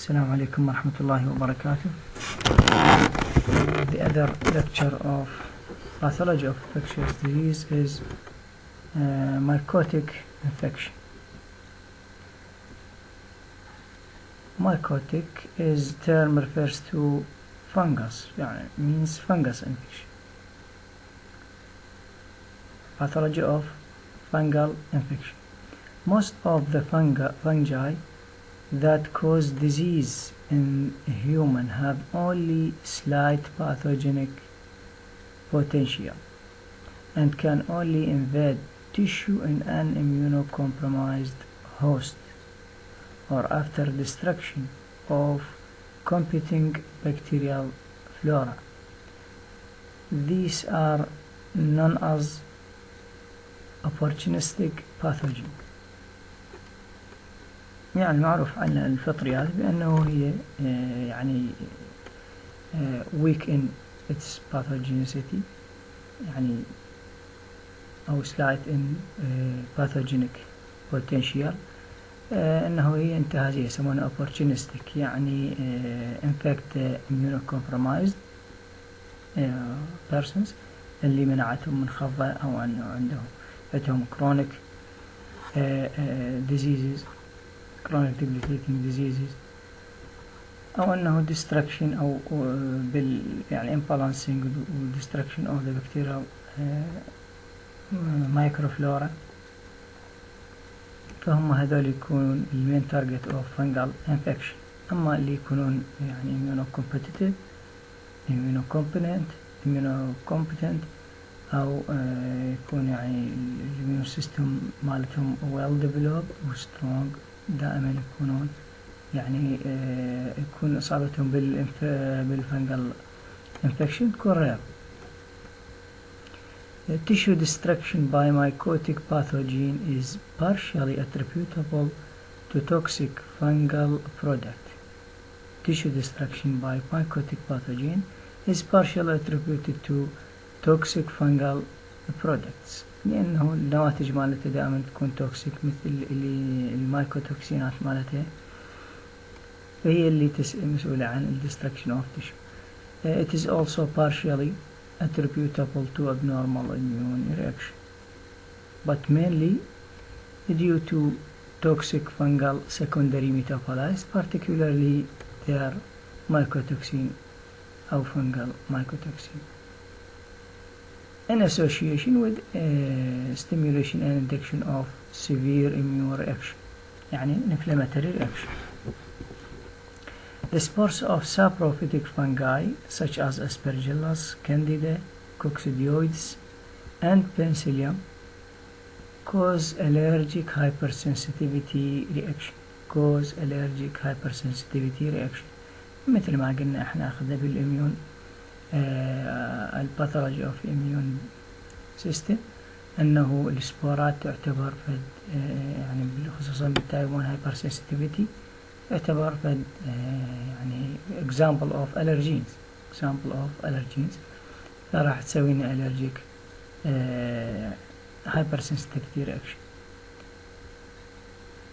Assalamu alaikum wa rahmatullahi wa barakatuh. The other lecture of pathology of infectious disease is mycotic infection. Mycotic is term refers to fungus, means fungus infection. Pathology of fungal infection. Most of the fungi that cause disease in human have only slight pathogenic potential and can only invade tissue in an immunocompromised host or after destruction of competing bacterial flora. These are known as opportunistic pathogen. يعني معروف عن الفطريات بأنه هي يعني weak in its pathogenicity يعني أو slight in pathogenic potential أنه هي انتهازية يسمونها opportunistic يعني infect immunocompromised persons اللي منعتهم من خضة أو أنه عندهم chronic diseases chronic debilitating diseases أو أنه destruction أو يعني imbalancing destruction of the bacterial microflora. فهم هذول يكونون المين target of fungal infection. أما اللي يكونون يعني immunocompetitive immunocompetent أو يكون يعني immune system مالتهم well developed و strong دائما يكونون يعني يكون إصابتهم بالفنجل infection تكون rare. Tissue destruction by mycotic pathogen is partially attributable to toxic fungal product. Tissue destruction by mycotic pathogen is partially attributed to toxic fungal products لأنه النواتج مالته دائما تكون توكسيك مثل المايكوتوكسينات مالته فهي اللي مسؤولة عن destruction of tissue. It is also partially attributable to abnormal immune reaction, but mainly due to toxic fungal secondary metabolites, particularly their mycotoxin or fungal mycotoxin, in association with stimulation and induction of severe immune reaction, يعني inflammatory reaction. The spores of saprophytic fungi such as Aspergillus, Candida, coccidioides, and Penicillium cause allergic hypersensitivity reaction. مثل ما قلنا احنا اخذنا بالاميون الباثولوجي اوف immune system انه السبورات تعتبر يعني خصوصا بالتايب 1 hypersensitivity يعتبر يعني example of allergens فراح تسوي لنا allergic hypersensitivity reaction.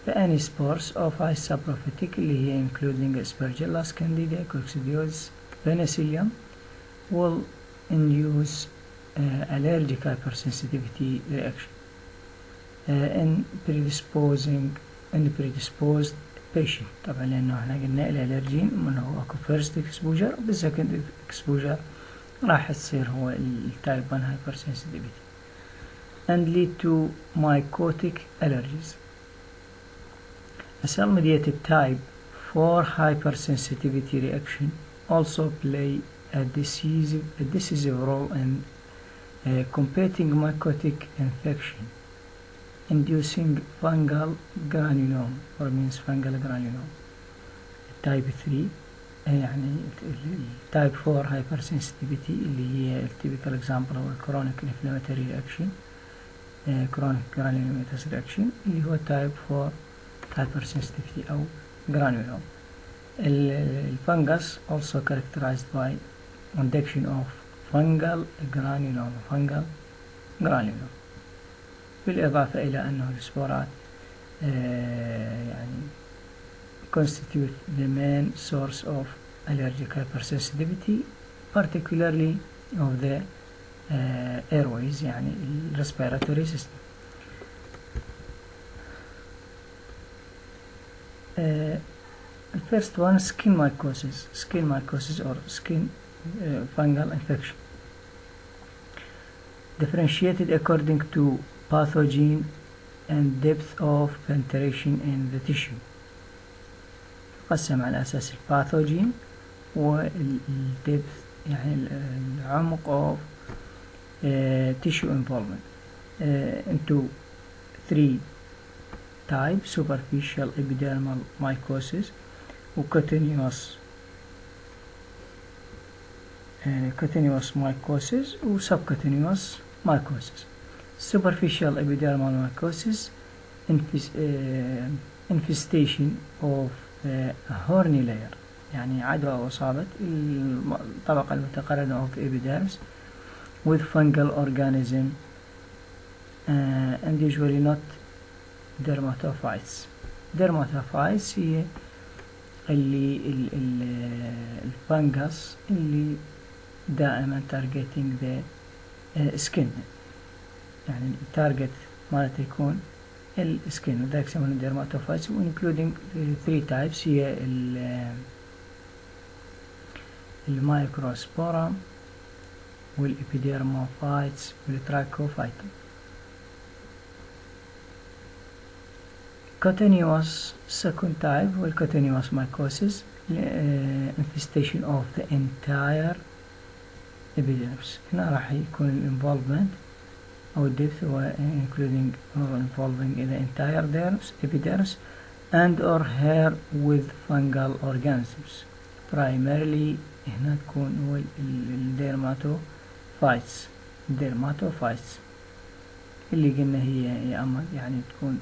Any spores of high saprophytic اللي هي including Aspergillus, Candida, coccidioides, Penicillium will induce allergic hypersensitivity reaction in predisposed patient. طبعا لأنه احنا قلنا الالرجين من هو اكو first exposure بالsecond exposure راح تصير هو التايب 1 hypersensitivity and lead to mycotic allergies. A cell-mediated type 4 hypersensitivity reaction also play a decisive role in combating mycotic infection, inducing fungal granulome or means fungal granulome. Type 3 يعني type 4 hypersensitivity اللي هي typical example هو chronic inflammatory reaction chronic granulomatous reaction اللي هو type 4 hypersensitivity أو granulome. الفنجس also characterized by induction of fungal granulome بالإضافة إلى أنه السبورات يعني constitute the main source of allergic hypersensitivity, particularly of the airways, يعني respiratory system. The first one, skin mycosis or skin fungal infection, differentiated according to pathogen and depth of penetration in the tissue. قسم على أساس الباثوجين والدبث يعني العمق of tissue involvement into 3 types: superficial epidermal mycosis وcutaneous mycosis وsubcutaneous mycosis. Superficial epidermal mycosis infestation of horny layer، يعني عدوى أصابت الطبقة المتقرنة of epidermis with fungal organism and usually not dermatophytes. dermatophytes هي اللي الفنجس اللي دائما targeting the skin، يعني التارجت مالته يكون السكين، وذلك يسمونه dermatophytes including 3 types هي المايكروسبورم والإبيديرموفايتس والترايكوفايتوم. cutaneous second type والcutaneous mycosis infestation of the entire epidermis. هنا راح يكون involvement أو depth including or involving the entire epidermis and or hair with fungal organisms. primarily هنا تكون هو dermatophytes اللي قلنا هي يا أما يعني تكون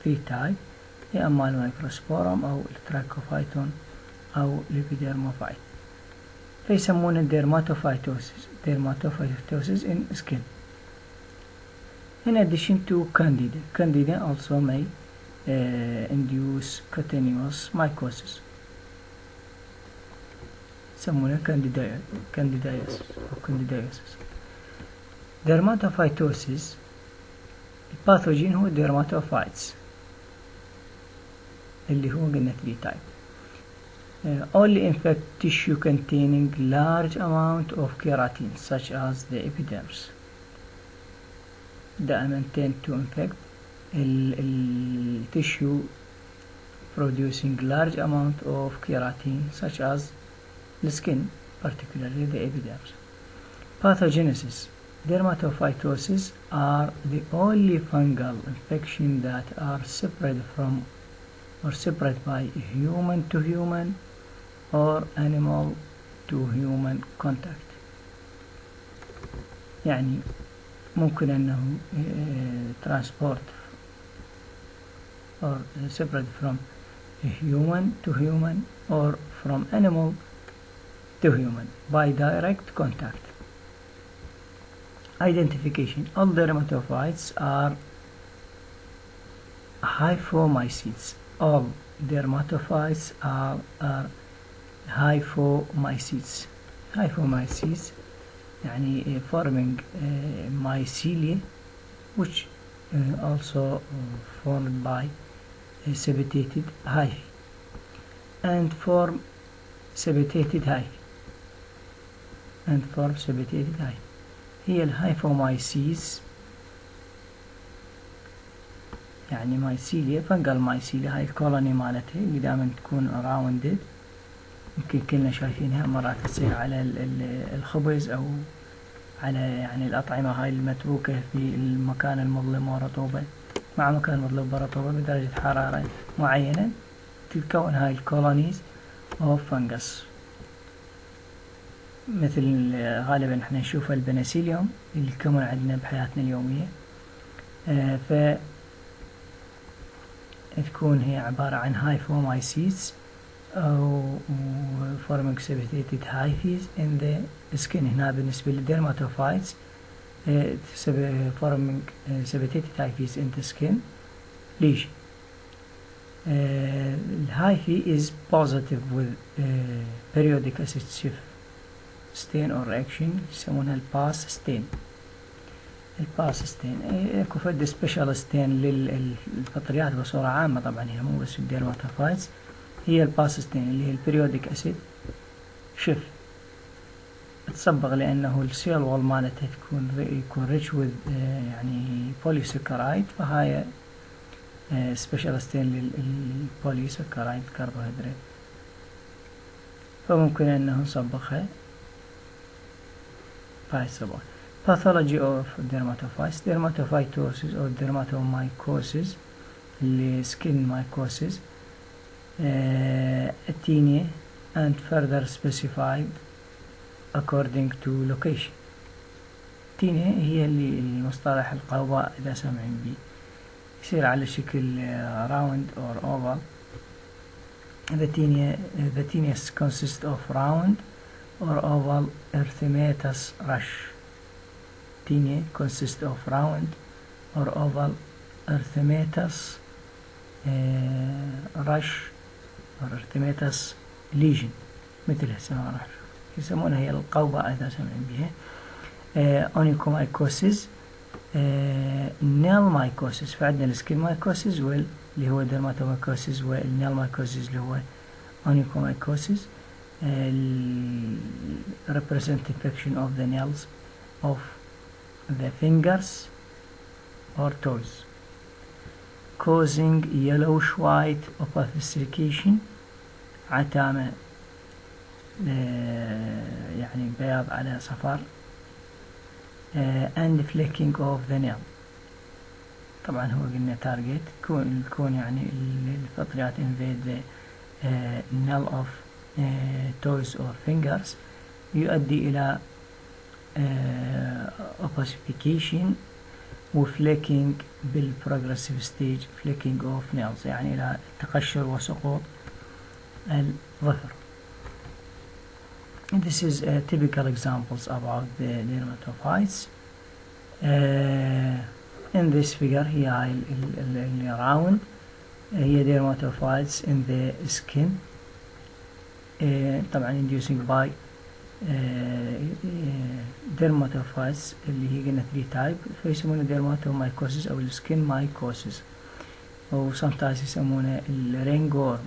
3 type، يا أما المايكروسبورم أو الترايكوفايتون أو الإبيديرموفايت، فيسمونه dermatophytosis in skin. In addition to candida also may induce cutaneous mycosis، يسمونه candidiasis. dermatophytosis الباثوجين هو dermatophytes اللي هو قلنا 3 type. only infect tissue containing large amount of keratin such as the epidermis. دائما tend to infect tissue producing large amount of keratin such as the skin, particularly the epidermis. pathogenesis dermatophytosis are the only fungal infection that are separate from or separate by human to human or animal to human contact. يعني ممكن أنه transport or separate from human to human or from animal to human by direct contact. Identification: all dermatophytes are hyphomycetes. All dermatophytes are hyphomycetes. Hyphomycetes يعني forming mycelia which also formed by septated hyphae and form septated hyphae. هي الهايفومايسيس يعني مايسيليا فنقل مايسيليا، هاي الكولوني مالتها اللي دائما تكون راوندد، يمكن كلنا شايفينها مرات تصير على الخبز أو على يعني الأطعمة هاي المتروكة في المكان المظلم ورطوبة، مع مكان مظلم ورطوبة بدرجة حرارة معينة تتكون هاي الكولونيز أو فنجس. مثل غالبا احنا نشوف البنسيليوم اللي يكون عندنا بحياتنا اليومية، فتكون هي عبارة عن هايفومايسيس أو forming septated hyphae in the skin. هنا بالنسبة للديرماتوفايتس forming septated hyphae in the skin. ليش؟ الهايفي is positive with periodic acid shift stain or reaction يسمونها الباس ستين. الباس ستين اكو فد سبيشال ستين للفطريات بصورة عامة، طبعا هي مو بس الديرماتوفايتس، هي الباس ستين اللي هي البريودك اسيد شيف تصبغ لأنه السيل وول مالتها يكون ريتش وذ يعني بوليسكرايد، فهاي سبيشال ستين للبوليسكرايد كربوهيدرات، فممكن أنه نصبغها بهاي الصبغة. Pathology of dermatophytes, dermatophytosis or dermatomycosis اللي skin mycosis tinea and further specified according to location. tinea هي اللي المصطلح القوباء إذا سمعين بيه، يصير على شكل round or oval. The tinea consists of round or oval erythematous rash. tinea consists of round or oval erythematous rash or erythematous lesion مثل هسه ما راح يسمونها هي القوباء إذا سمعين بها. onychomycosis nail mycosis، فعندنا السكين mycosis اللي هو dermatomycosis والnail mycosis اللي هو onychomycosis. represent infection of the nails of the fingers or toes causing yellowish white opacification عتامة يعني بياض على صفر and flaking of the nail. طبعا هو قلنا target يكون يعني الفطريات invade the nail of toes or fingers يؤدي إلى opacification وفليكينج بالprogressive stage flaking of nails يعني إلى تقشر وسقوط الظفر. This is typical examples about the dermatophytes. In this figure هي round هي dermatophytes in the skin طبعا inducing by dermatophytes اللي هي قلنا 3 type، فيسمونه dermatomycosis أو skin mycosis، أو sometimes يسمونه الرينجور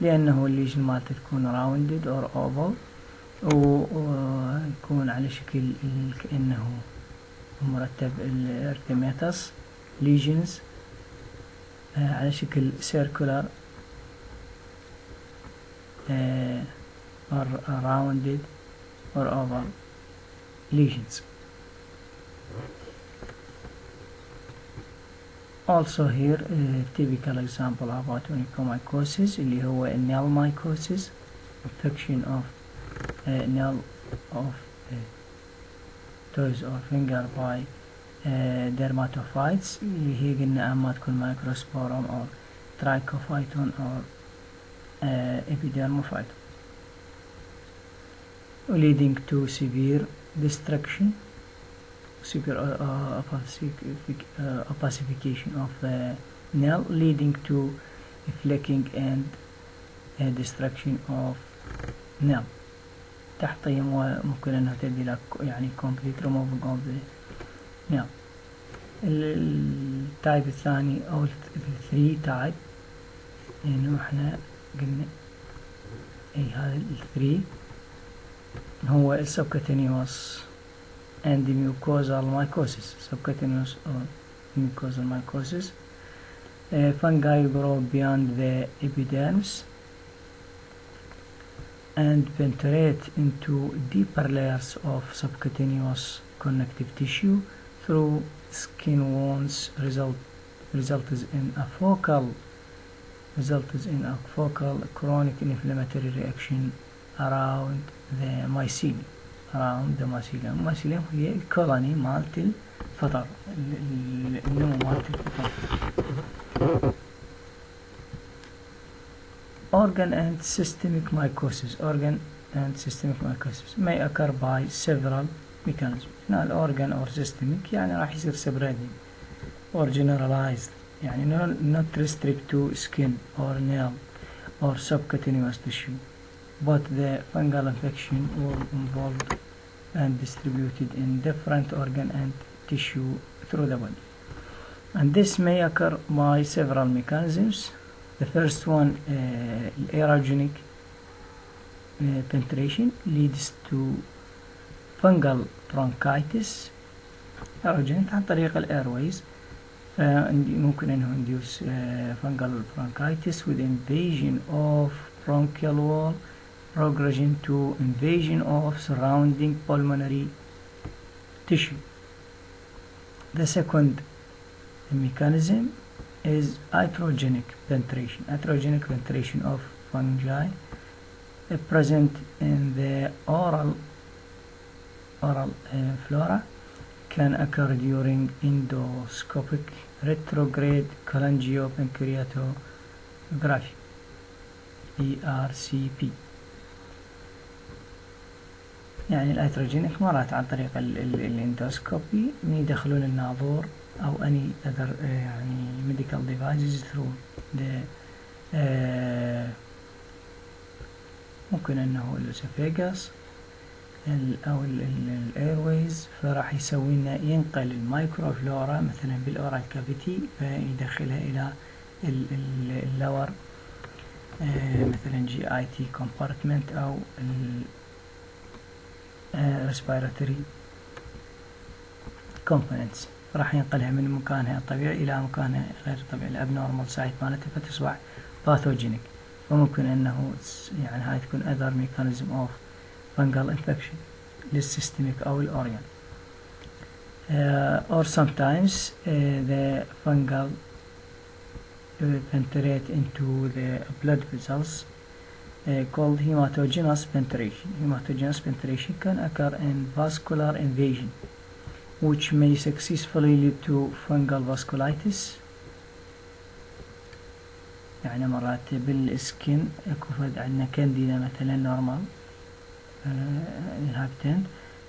لأنه الليجن مالته تكون rounded or oval ويكون على شكل كأنه مرتب الارتيماتس lesions على شكل circular or rounded or oval lesions. Also here typical example about onychomycosis اللي هو nail mycosis infection of nail of toes or finger by dermatophytes اللي هي قلنا أما تكون microsporum or trichophyton or epidermophyton leading to severe destruction, severe opacification of the nail leading to flaking and destruction of nail. تحطيم وممكن أنها تؤدي إلى يعني complete removing of the nail. التايب الثاني أو 3 تايب إنه إحنا قلنا أي هذا 3 هو subcutaneous and mucosal mycosis. Subcutaneous or mucosal mycosis. Fungi grow beyond the epidermis and penetrate into deeper layers of subcutaneous connective tissue through skin wounds, results in a focal chronic inflammatory reaction around the mycelium. الميسيليوم هي الكولوني مالت الفطر، النمو مالت الفطر. Organ and systemic mycosis may occur by several mechanisms. هنا الأورجان or systemic يعني راح يصير spreading or generalized يعني not restrict to skin or nail or subcutaneous tissue, but the fungal infection will involved and distributed in different organ and tissue through the body. And this may occur by several mechanisms. The first one, aerogenic penetration leads to fungal bronchitis. aerogenic عن طريق الايرويز، ممكن انه induce fungal bronchitis with invasion of bronchial wall, progression to invasion of surrounding pulmonary tissue. The second mechanism is iatrogenic penetration. Iatrogenic penetration of fungi present in the oral flora can occur during endoscopic retrograde cholangiopancreatography ERCP. يعني الايتروجينيك مرات عن طريق الاندوسكوبي يدخلون الناظور او any other يعني medical devices through the ممكن انه الاسوفيجاس او الايرويز، فراح يسوي لنا ينقل المايكروفلورا مثلا بالاورال كافيتي فيدخلها الى اللور مثلا GIT compartment او respiratory components، راح ينقلها من مكانها الطبيعي الى مكانها غير طبيعي الابنورمال سايت مالتها فتصبح باثوجينيك. فممكن انه يعني هاي تكون other mechanism of fungal infection للسيستميك او الاوريان. Or sometimes the fungal penetrate into the blood vessels called hematogenous penetration. Hematogenous penetration can occur in vascular invasion which may successfully lead to fungal vasculitis. يعني مرات بالسكين يكون عندنا كانديدا مثلا نورمال inhabitant،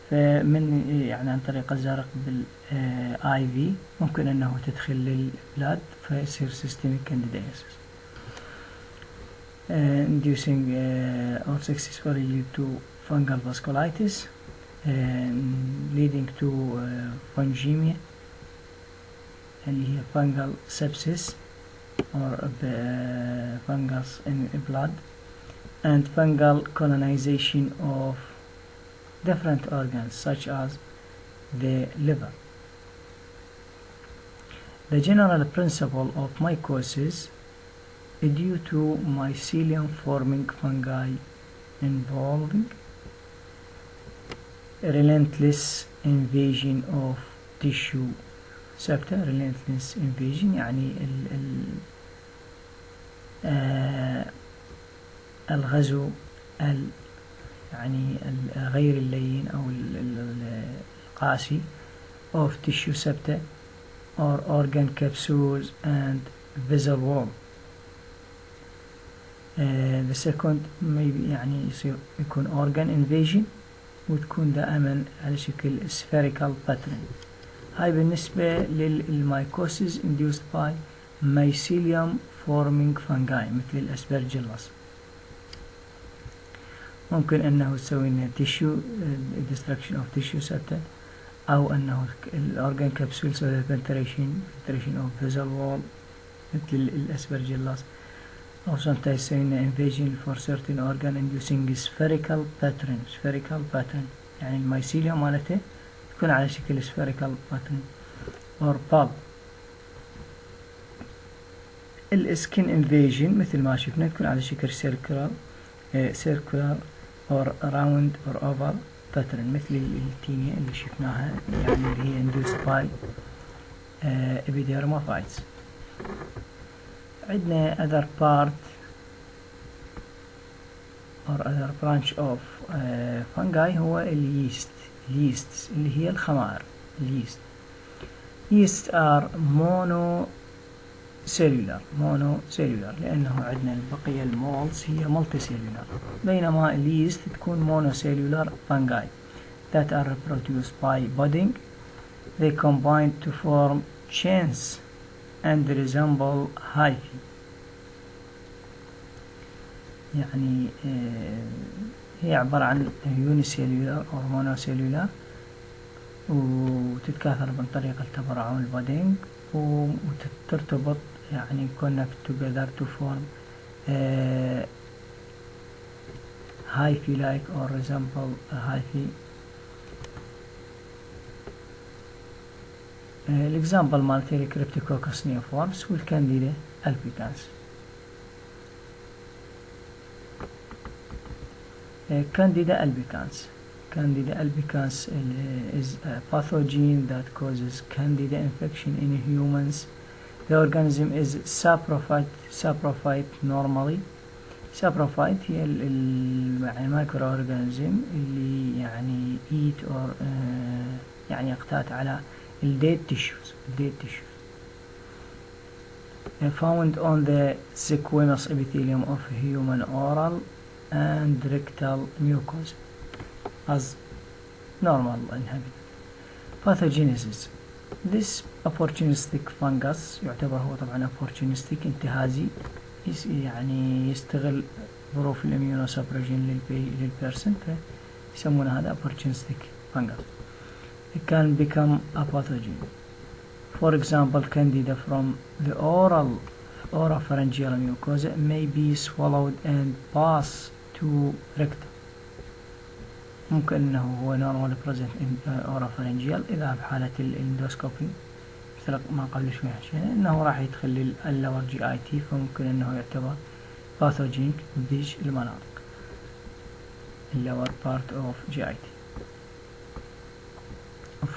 فمن يعني عن طريق الزرق بالاي في ممكن انه تدخل للبلاد فيصير systemic candidiasis inducing or successfully lead to fungal vasculitis leading to fungemia اللي هي fungal sepsis or fungus in blood and fungal colonization of different organs such as the liver. The general principle of mycosis is due to mycelium forming fungi involving relentless invasion of tissue septa. relentless invasion يعني الغزو يعني غير اللين أو القاسي of tissue septa or organ capsules and vessel wall. The second maybe يعني يصير يكون organ invasion وتكون دائما على شكل spherical pattern. هاي بالنسبة للمايكوسيس induced by mycelium forming fungi مثل الأسبرجيلوس. ممكن أنه تسوي لنا tissue destruction of tissue septa أو أنه الأورجان كابسول سوى penetration of vessel wall مثل الأسبرجيلوس، أو sometimes يسوي لنا invasion for certain organ inducing spherical pattern يعني المايسيليوم مالته تكون على شكل spherical pattern or bulb. السكين invasion مثل ما شفنا تكون على شكل circular or round or oval pattern مثل التينيا اللي شفناها يعني اللي هي induced by epidermophytes. عندنا other part or other branch of fungi هو اليست اللي هي الخمائر. yeast are monocellular لأنه عندنا البقية المولز هي multicellular، بينما اليست تكون monocellular fungi that are reproduced by budding. They combine to form chains and resemble hyphae. يعني هي عبارة عن يونيسيلولار أو مونوسيلولار، وتتكاثر من طريق التبرع والبودينج، وترتبط يعني connect together to form hyphae like or resemble hyphae. الإكزامبل مالتي Cryptococcus neoforms والكانديدا albicans. Candida albicans. Candida albicans is a pathogen that causes candida infection in humans. The organism is saprophyte normally. saprophyte هي المايكرو اورجانيزم اللي يعني eat or يعني يقتات على dead tissues. Found on the squamous epithelium of human oral and rectal mucosa as normal inhabitant. Pathogenesis. This opportunistic fungus يعتبر هو طبعا opportunistic انتهازي، يعني يستغل ظروف الاميونوسبريشن للبيرسون، فيسمونه هذا opportunistic fungus. It can become a pathogen. For example, candida from the oropharyngeal mucosa may be swallowed and pass to rectum. ممكن انه هو normal present in oropharyngeal اذا بحالة الاندوسكوبي مثل ما قبل شوي حكينا انه راح يدخل اللور جي اي تي، فممكن انه يعتبر باثوجينيك بذيج المناطق اللور part of GIT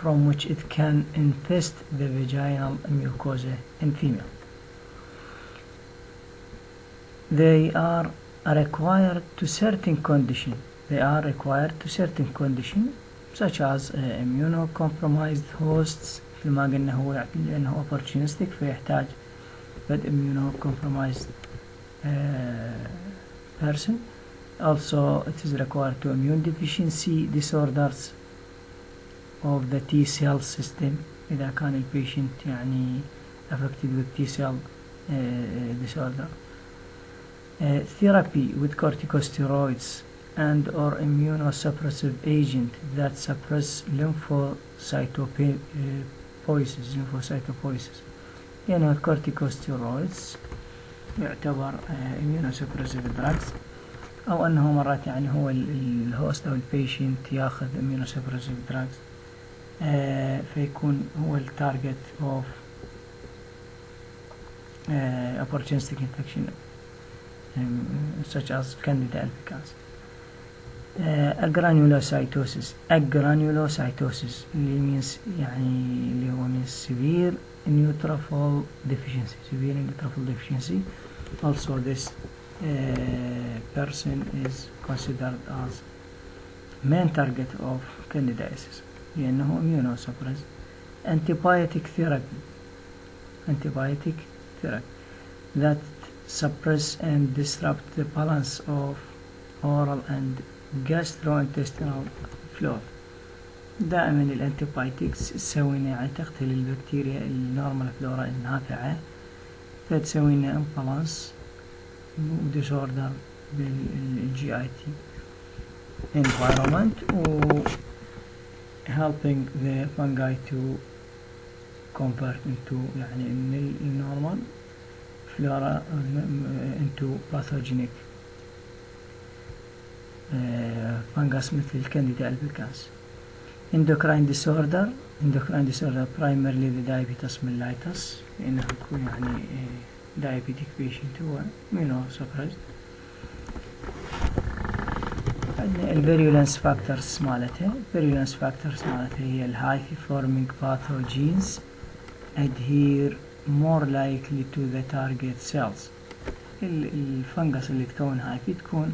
from which it can infest the vaginal mucosa in female. They are required to certain conditions. Such as immunocompromised hosts. مثل ما قلنا هو لأنه opportunistic فيحتاج immunocompromised person. Also it is required to immune deficiency disorders of the T cell system إذا كان البيشنت يعني affected with T cell disorder. Therapy with corticosteroids and or immunosuppressive agent that suppress lymphocytopoiesis. يعني الكورتيكوستيرويدز يعتبر immunosuppressive drugs، أو أنه مرات يعني هو الهوست أو البيشنت ياخذ immunosuppressive drugs فيكون هو التارجت of opportunistic infection such as Candida albicans. Agranulocytosis اللي means يعني اللي هو means severe neutrophil deficiency. Also this person is considered as main target of candidiasis لأنه immunosuppressed. Antibiotic therapy that suppress and disrupt the balance of oral and gastrointestinal flora. دائما الانتيبايوتكس تسوي لنا يعني تقتل البكتيريا النورمال فلورا النافعة، فتسوي لنا امبالانس وديسوردر بالجي اي تي environment و helping the fungi to convert into يعني من النورمال فلورا into pathogenic fungus مثل الكانديدا albicans. endocrine disorder primarily the diabetes mellitus لأنه يكون يعني diabetic patient هو immunosuppressed. عندنا الvirulence factors مالتها هي الhyphae forming pathogens adhere more likely to the target cells. الفنجس اللي تكون hyphae تكون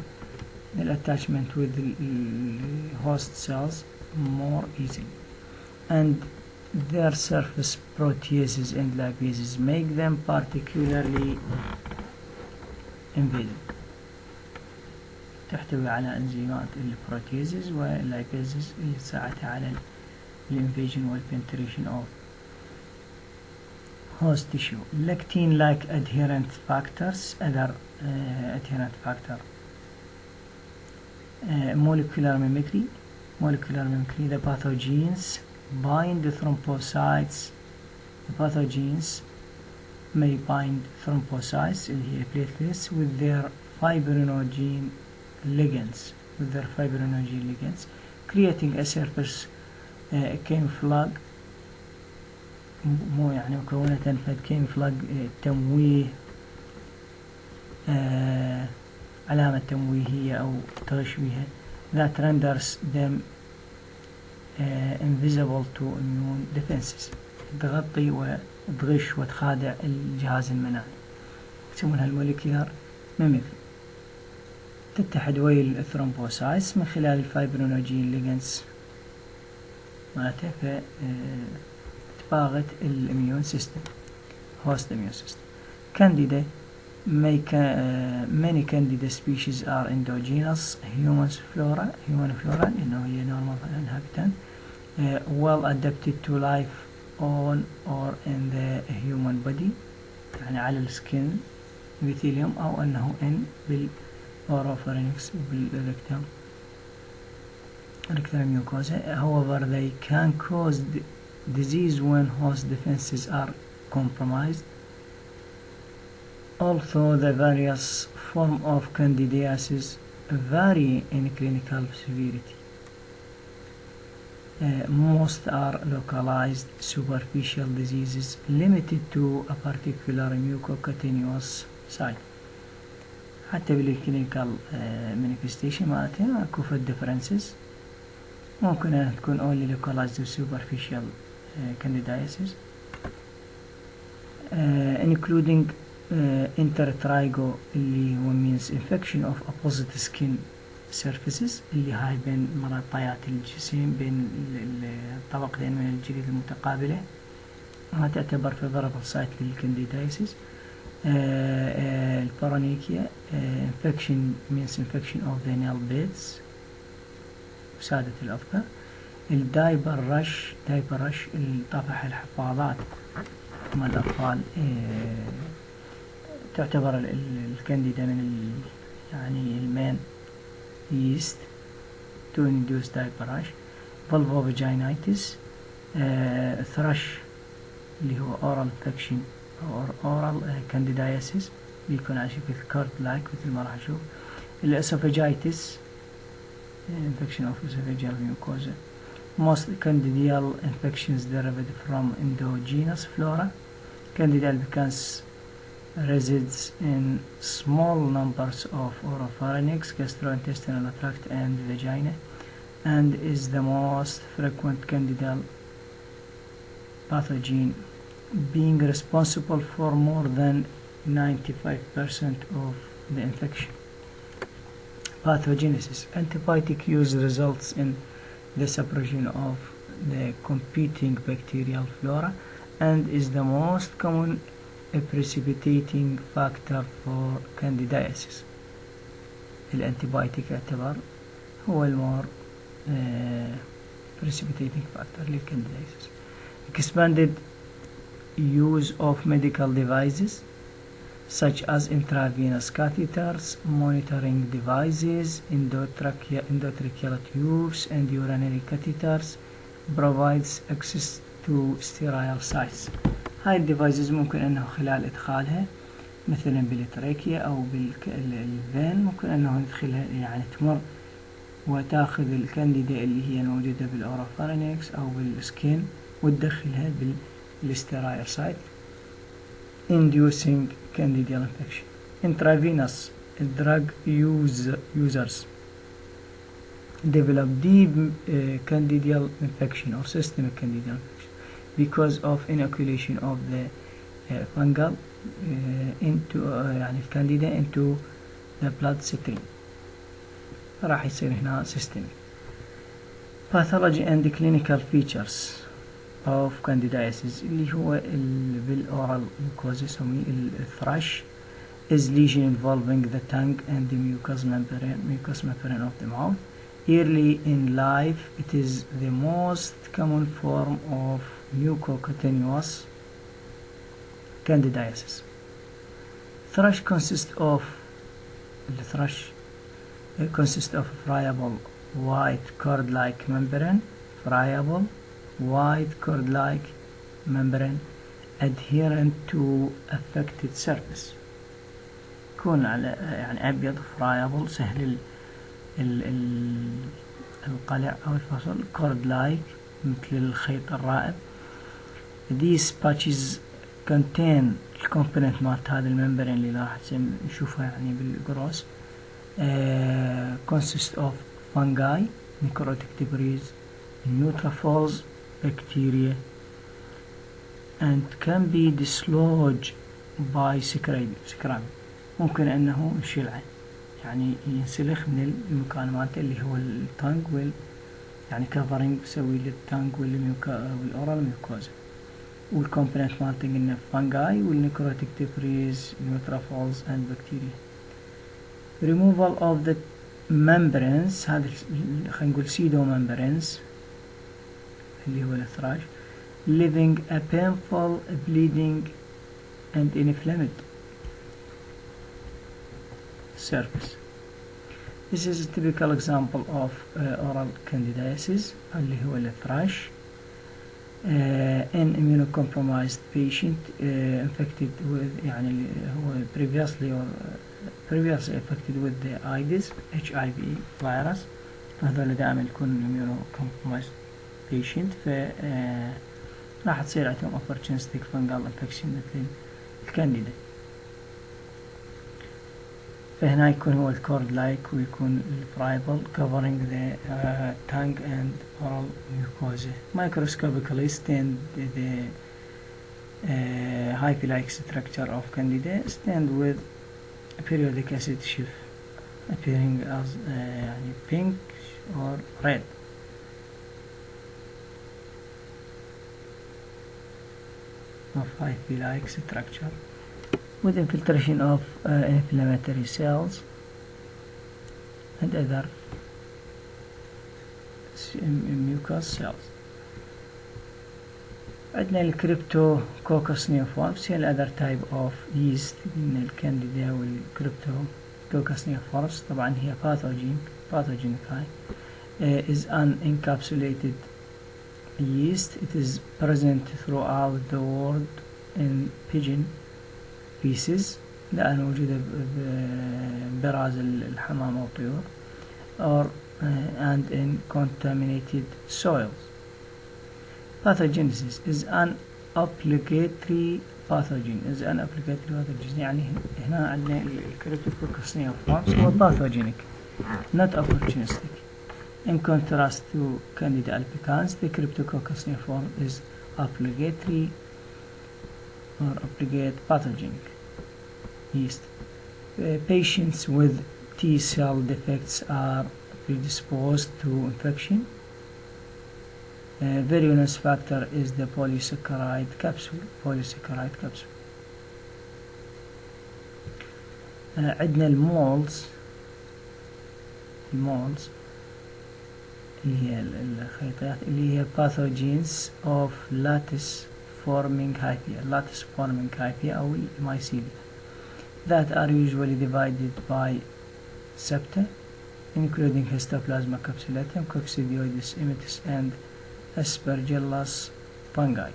attachment with the host cells more easily, and their surface proteases and lipases make them particularly invasive. تحتوي على انزيمات البروتيزز واللايبيزز اللي تساعدها على الانفيجن والبنتريشن of host tissue. Lectin-like adherent factors, other adherent factor. Molecular mimicry. The pathogens bind the thrombocytes. The pathogens may bind thrombocytes اللي هي platelets with their fibrinogen ligands, creating a surface camouflage مو يعني مكونة فد camouflage تمويه علامة تمويهية أو تغشويها that renders them invisible to immune defenses تغطي وتغش وتخادع الجهاز المناعي يسمونها الموليكيولار ميميكري. تتحد ويا الثرومبوسايتس من خلال الفايبرينوجين ليجنز مالتها فتباغت الاميون سيستم host immune system. Candida many Candida species are endogenous human flora إنه هي normal inhabitant well adapted to life on or in the human body يعني على السكين epithelium أو أنه in بالأوروفارينكس وبالريكتم mucosa. However, they can cause disease when host defenses are compromised. Although the various forms of candidiasis vary in clinical severity, most are localized superficial diseases limited to a particular mucocutaneous site. حتى بالclinical manifestation مالتها اكو فد differences ممكن أن تكون only localized to superficial candidiasis including intertrigo اللي هو means infection of opposite skin surfaces اللي هاي بين مرطيات الجسم بين الطبقتين من الجلد المتقابلة ما تعتبر favorable site للcandidiasis. البارانيكيا infection means infection of the nail beds سادة الأظفار. الدايبر رش طفح الحفاضات مال الأطفال تعتبر الكانديدا من يعني المين yeast to induce diaper rash. vulvovaginitis thrush اللي هو oral infection or oral candidiasis بيكون على شكل كارت لايك مثل ما راح نشوف. الاسوفاجيتس infection of esophageal mucosa. Most candidial infections derived from endogenous flora. Candida albicans resides in small numbers of oropharynx, gastrointestinal tract and vagina and is the most frequent candidal pathogen being responsible for more than 95% of the infection. Pathogenesis. Antibiotic use results in the suppression of the competing bacterial flora and is the most common precipitating factor for candidiasis. الانتيبايوتيك يعتبر هو المور precipitating factor للcandidiasis. Expanded use of medical devices such as intravenous catheters, monitoring devices, endotracheal tubes and urinary catheters provides access to sterile sites. هاي الديفايسز ممكن انه خلال ادخالها مثلا بالتراكية او بالفين ممكن انه ندخلها يعني تمر وتاخذ الكانديدا اللي هي موجودة بالاوروفارينكس او بالسكين وتدخلها بالسترايل سايت inducing candidal infection. Intravenous drug users develop deep candidal infection or systemic candidal infection because of inoculation of the fungal into يعني الكانديدا into the blood stream راح يصير هنا systemic. Pathology and clinical features of candidiasis اللي هو بالoral mucosa يسميه الثرش is lesion involving the tongue and the mucous membrane of the mouth. Early in life it is the most common form of mucocutaneous candidiasis. Thrush consists of friable white cord-like membrane, adherent to affected surface. يكون على يعني أبيض friable سهل القلع أو الفصل، cord-like مثل الخيط الرائب. These patches contain الكومبوننت مالت هذا الممبرين اللي راح نشوفها يعني بالقروس. Consist of fungi, necrotic debris, neutrophils, bacteria, and can be dislodged by scraping. ممكن أنه يشيلها يعني ينسلخ من المكان مالته اللي هو التانج يعني كفرنج بسوي للتانج والأورال ميوكوزا. والكومبوننت مالته قلنا فانجاي والنيكروتيك ديبريز نيوتروفيلز and bacteria. removal of the membranes، هذا خلينا نقول pseudo membranes اللي هو الثراش، leaving a painful bleeding and inflamed surface. This is a typical example of oral candidiasis اللي هو الثراش. An immunocompromised patient infected with يعني هو previously affected with the HIV virus. هذول دائما يكون immunocompromised patient راح تصير عندهم opportunistic fungal infection مثل الكانديدا. فهنا يكون هو الcord like ويكون friable covering the tongue and oral mucosa. Microscopically stand the hyphae-like structure of candida stand with periodic acid shift appearing as يعني pink or red. Of hyphae-like structure with infiltration of inflammatory cells and other mucous cells. عندنا الكريبتوكوكس نيوفورمز هي الأذر تايب أوف ييست من الكانديدا والكريبتوكوكس نيوفورمز. طبعا هي pathogenic is an encapsulated yeast. It is present throughout the world in pigeon pieces لأنه موجودة براز الحمام أو الطيور and in contaminated soils. Pathogenesis is an obligatory pathogen. يعني هنا عندنا الكريبتوكوكس نيوفورمز هو pathogenic not opportunistic. In contrast to Candida albicans, the Cryptococcus neoform is obligate pathogenic yeast. Patients with T-cell defects are predisposed to infection. Virulence factor is the polysaccharide capsule. عندنا المولز اللي هي الخيطيات اللي هي pathogens of lattice forming hyphae أو mycelia that are usually divided by septa including Histoplasma capsulatum, Coccidioides immitis and Aspergillus fungi.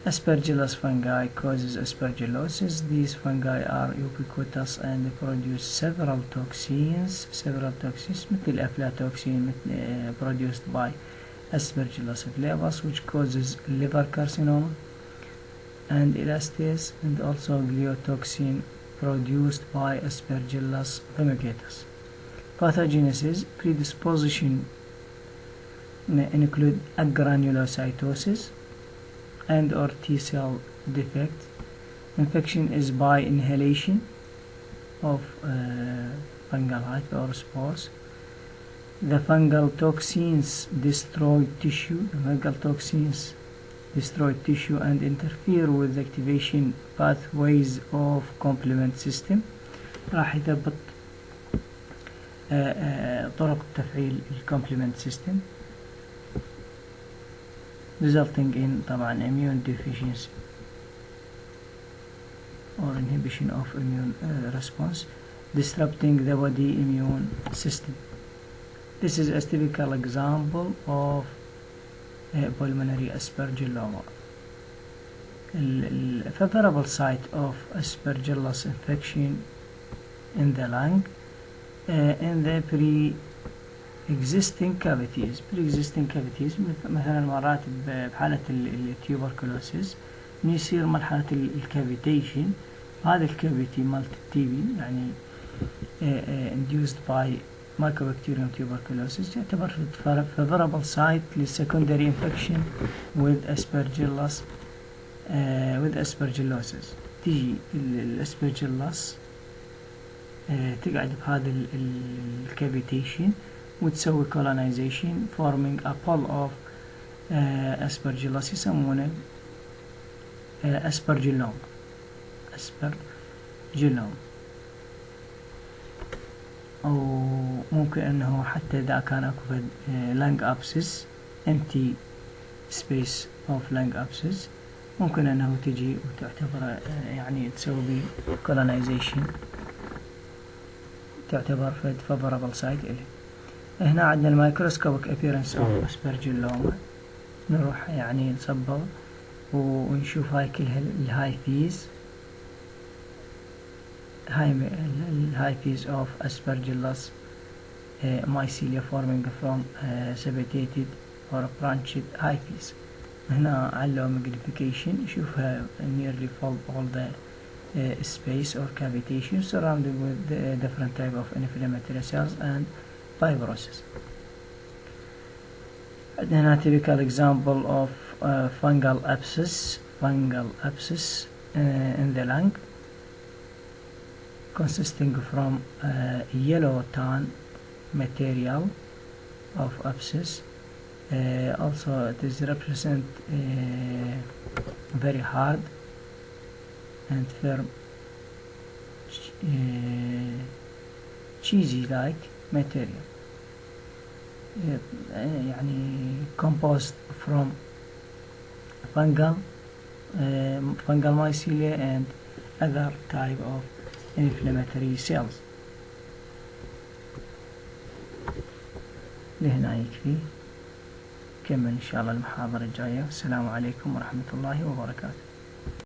Aspergillus fungi causes aspergillosis. These fungi are ubiquitous and produce several toxins مثل aflatoxin produced by Aspergillus flavus which causes liver carcinoma and elastase, and also gliotoxin produced by Aspergillus fumigatus. Pathogenesis predisposition include agranulocytosis and or T-cell defect. Infection is by inhalation of fungal hyphae or spores. The fungal toxins destroy tissue and interfere with the activation pathways of complement system. راح يثبط طرق تفعيل complement system resulting in طبعا immune deficiency. or inhibition of immune response, disrupting the body immune system. This is a typical example of pulmonary aspergilloma. The favorable site of aspergillus infection in the lung in the pre-existing cavities. مثلا مرات بحالة التيوبركلوسيس يصير مرحلة الكافيتيشن، هذا الكافيتي مالت التيبي يعني induced by Mycobacterium tuberculosis يعتبر favorable site للsecondary infection with aspergillosis. تيجي الاسبرجيلوس تقعد بهذا الكافيتيشن وتسوي colonization forming a pole of aspergillus يسمونه aspergillome. أو ممكن أنه حتى إذا كان أكو lung abscess empty space of lung abscess ممكن أنه تجي وتعتبر يعني تسوي colonization، تعتبر favorable site إليه. هنا عندنا الميكروسكوبيك appearance of aspergilloma، نروح يعني نصبغ ونشوف هاي كلها الهاي فيز، high piece of aspergillus mycelia forming from septated or branched high piece. هنا على magnification نشوفها nearly full all the space or cavitation surrounded with the different type of inflammatory cells and fibrosis. هنا typical example of fungal abscess in the lung, consisting from yellow tan material of abscess. Also it is represent very hard and firm cheesy like material يعني composed from fungal mycelia and other type of inflammatory cells. لهنا يكفي، كمل إن شاء الله المحاضرة الجاية. السلام عليكم ورحمة الله وبركاته.